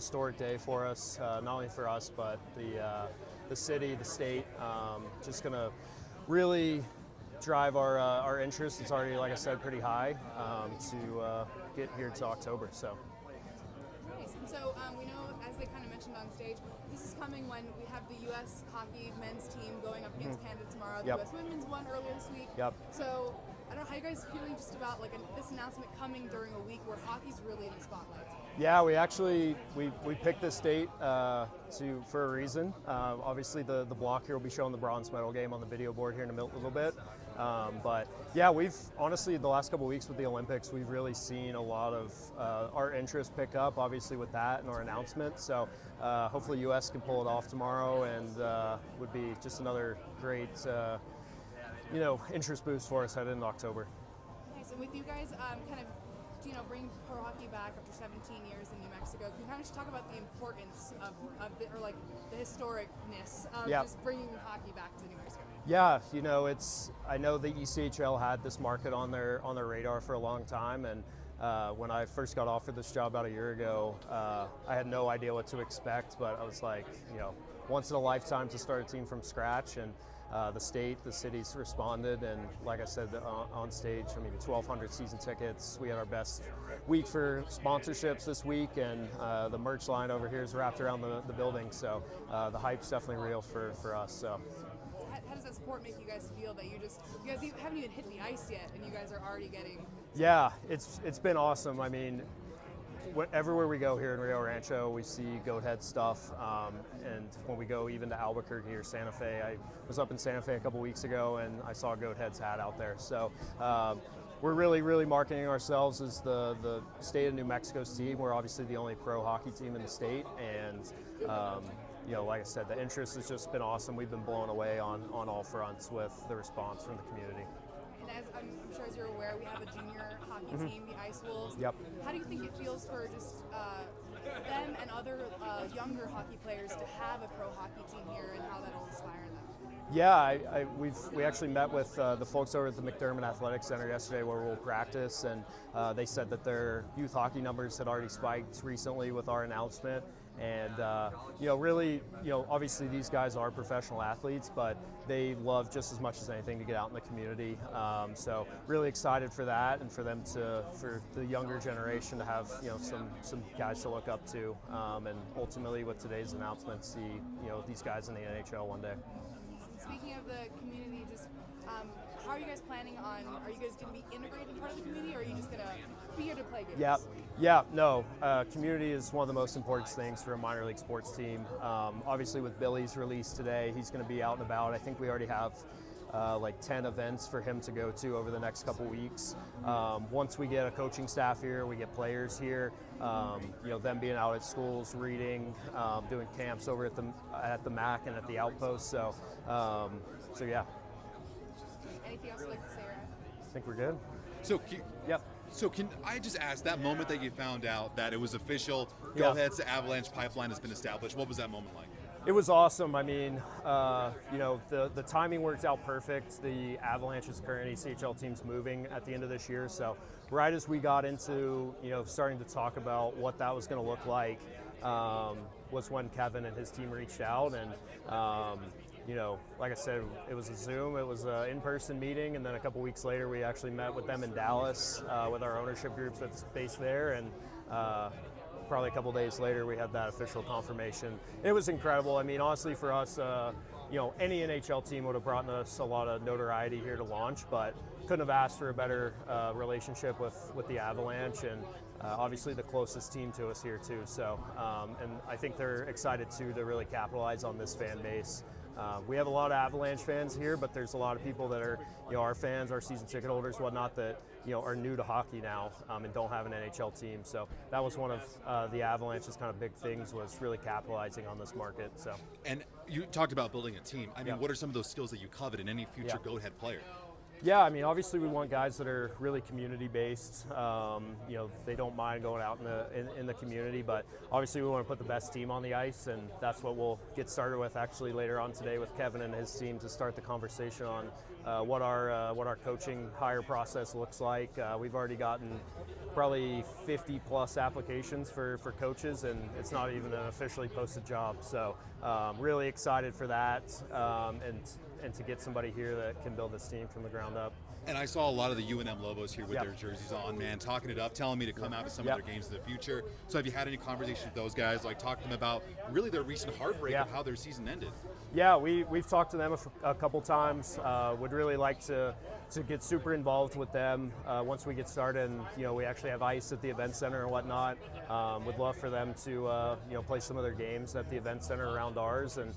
Historic day for us, not only for us, but the city, the state. Just going to really drive our interest. It's already, like I said, pretty high to get here to October. So. Nice. And so we know, as they kind of mentioned on stage, this is coming when we have the U.S. hockey men's team going up against Canada tomorrow. The Yep. U.S. women's won earlier this week. Yep. So I don't know how you guys feeling just about like this announcement coming during a week where hockey's really in the spotlight. Yeah, we actually we picked this date for a reason. Obviously, the block here will be showing the bronze medal game on the video board here in a little bit. But yeah, we've honestly the last couple of weeks with the Olympics, we've really seen a lot of our interest pick up. Obviously, with that and our announcement. So hopefully, U.S. can pull it off tomorrow, and would be just another great interest boost for us headed into October. Nice. And with you guys, kind of. Bring pro hockey back after 17 years in New Mexico. Can you kind of just talk about the importance of the historicness of just bringing hockey back to New Mexico? Yeah, I know the ECHL had this market on their radar for a long time, and when I first got offered this job about a year ago, I had no idea what to expect, but I was like, once in a lifetime to start a team from scratch, and the cities responded, and like I said on stage, 1,200 season tickets. We had our best week for sponsorships this week, and the merch line over here is wrapped around the building, so the hype's definitely real for us. So. How does that support make you guys feel that you guys haven't even hit the ice yet, and you guys are already getting? Yeah, it's been awesome. Everywhere we go here in Rio Rancho, we see Goatheads stuff, and when we go even to Albuquerque or Santa Fe, I was up in Santa Fe a couple weeks ago and I saw a Goatheads hat out there. So we're really, really marketing ourselves as the state of New Mexico's team. We're obviously the only pro hockey team in the state, and like I said, the interest has just been awesome. We've been blown away on all fronts with the response from the community. And as I'm sure as you're aware, we have a junior hockey team, the Ice Wolves. Yep. How do you think it feels for just them and other younger hockey players to have a pro hockey team here, and how that'll inspire them? Yeah, we actually met with the folks over at the McDermott Athletic Center yesterday where we'll practice, and they said that their youth hockey numbers had already spiked recently with our announcement. And really, obviously these guys are professional athletes, but they love just as much as anything to get out in the community. So really excited for that, and for the younger generation to have some guys to look up to, and ultimately with today's announcement, see these guys in the NHL one day. Speaking of the community, just how are you guys planning on? Are you guys going to be integrated part of the community, or are you just going to be here to play games? No. Community is one of the most important things for a minor league sports team. Obviously, with Billy's release today, he's going to be out and about. I think we already have 10 events for him to go to over the next couple weeks. Once we get a coaching staff here, we get players here. Them being out at schools, reading, doing camps over at the MAC and at the Outpost. So yeah. Anything else you'd like to say, Ryan? I think we're good. So can I just ask, that moment that you found out that it was official, Goatheads to Avalanche pipeline has been established, what was that moment like? It was awesome. The timing worked out perfect. The Avalanche's current ECHL team's moving at the end of this year, so right as we got into starting to talk about what that was going to look like, was when Kevin and his team reached out, and like I said, it was a Zoom, it was an in-person meeting, and then a couple weeks later we actually met with them in Dallas with our ownership groups that's based there, and probably a couple days later we had that official confirmation. It was incredible. Honestly, for us, any NHL team would have brought us a lot of notoriety here to launch, but couldn't have asked for a better relationship with the Avalanche, and obviously the closest team to us here too. So, and I think they're excited too to really capitalize on this fan base. We have a lot of Avalanche fans here, but there's a lot of people that are, our fans, our season ticket holders, whatnot, that are new to hockey now and don't have an NHL team. So that was one of the Avalanche's kind of big things, was really capitalizing on this market. So. And you talked about building a team. What are some of those skills that you covet in any future Goathead player? Yeah, obviously we want guys that are really community-based. They don't mind going out in the community, but obviously we want to put the best team on the ice, and that's what we'll get started with actually later on today with Kevin and his team to start the conversation on what our coaching hire process looks like. We've already gotten probably 50 plus applications for coaches, and it's not even an officially posted job. So really excited for that, and to get somebody here that can build this team from the ground up. And I saw a lot of the UNM Lobos here with their jerseys on, man, talking it up, telling me to come out to some of their games in the future. So have you had any conversations with those guys, like talk to them about really their recent heartbreak of how their season ended? Yeah, we've talked to them a couple times. Would really like to get super involved with them once we get started. And we actually have ice at the event center and whatnot. Would love for them to play some of their games at the event center around ours, and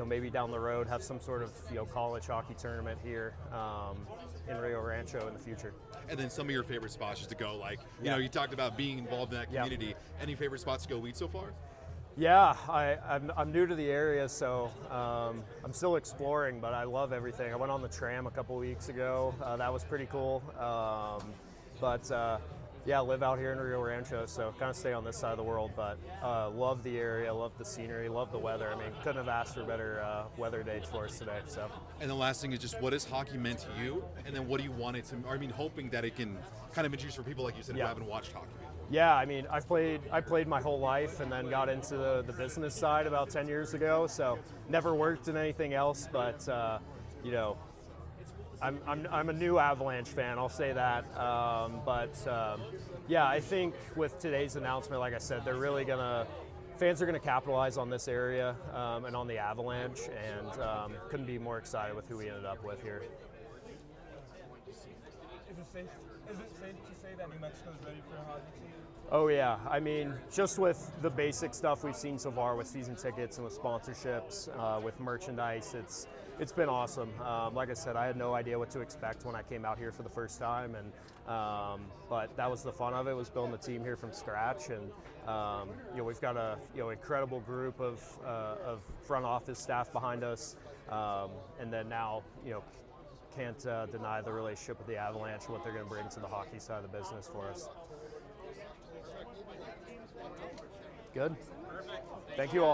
maybe down the road have some sort of college hockey tournament here in Rio Rancho in the future. And then some of your favorite spots just to go, like you talked about being involved in that community. Any favorite spots to go eat so far? Yeah, I'm new to the area, so I'm still exploring, but I love everything. I went on the tram a couple weeks ago. That was pretty cool. Yeah, live out here in Rio Rancho, so kind of stay on this side of the world, but love the area, love the scenery, love the weather. I mean, couldn't have asked for better weather days for us today. So. And the last thing is just, what has hockey meant to you, and then what do you want it to, I mean, hoping that it can kind of introduce for people like you said who haven't watched hockey before. Yeah, I mean, I played my whole life, and then got into the business side about 10 years ago, so never worked in anything else, but I'm a new Avalanche fan, I'll say that. Yeah, I think with today's announcement, like I said, fans are gonna capitalize on this area and on the Avalanche, and couldn't be more excited with who we ended up with here. Is it safe to say that New Mexico is ready for a hockey team? Oh yeah, I mean, just with the basic stuff we've seen so far with season tickets and with sponsorships, with merchandise, it's been awesome. Like I said, I had no idea what to expect when I came out here for the first time, and but that was the fun of it, was building the team here from scratch. And we've got a incredible group of front office staff behind us, and then now can't deny the relationship with the Avalanche and what they're going to bring to the hockey side of the business for us. Good. Thank you all.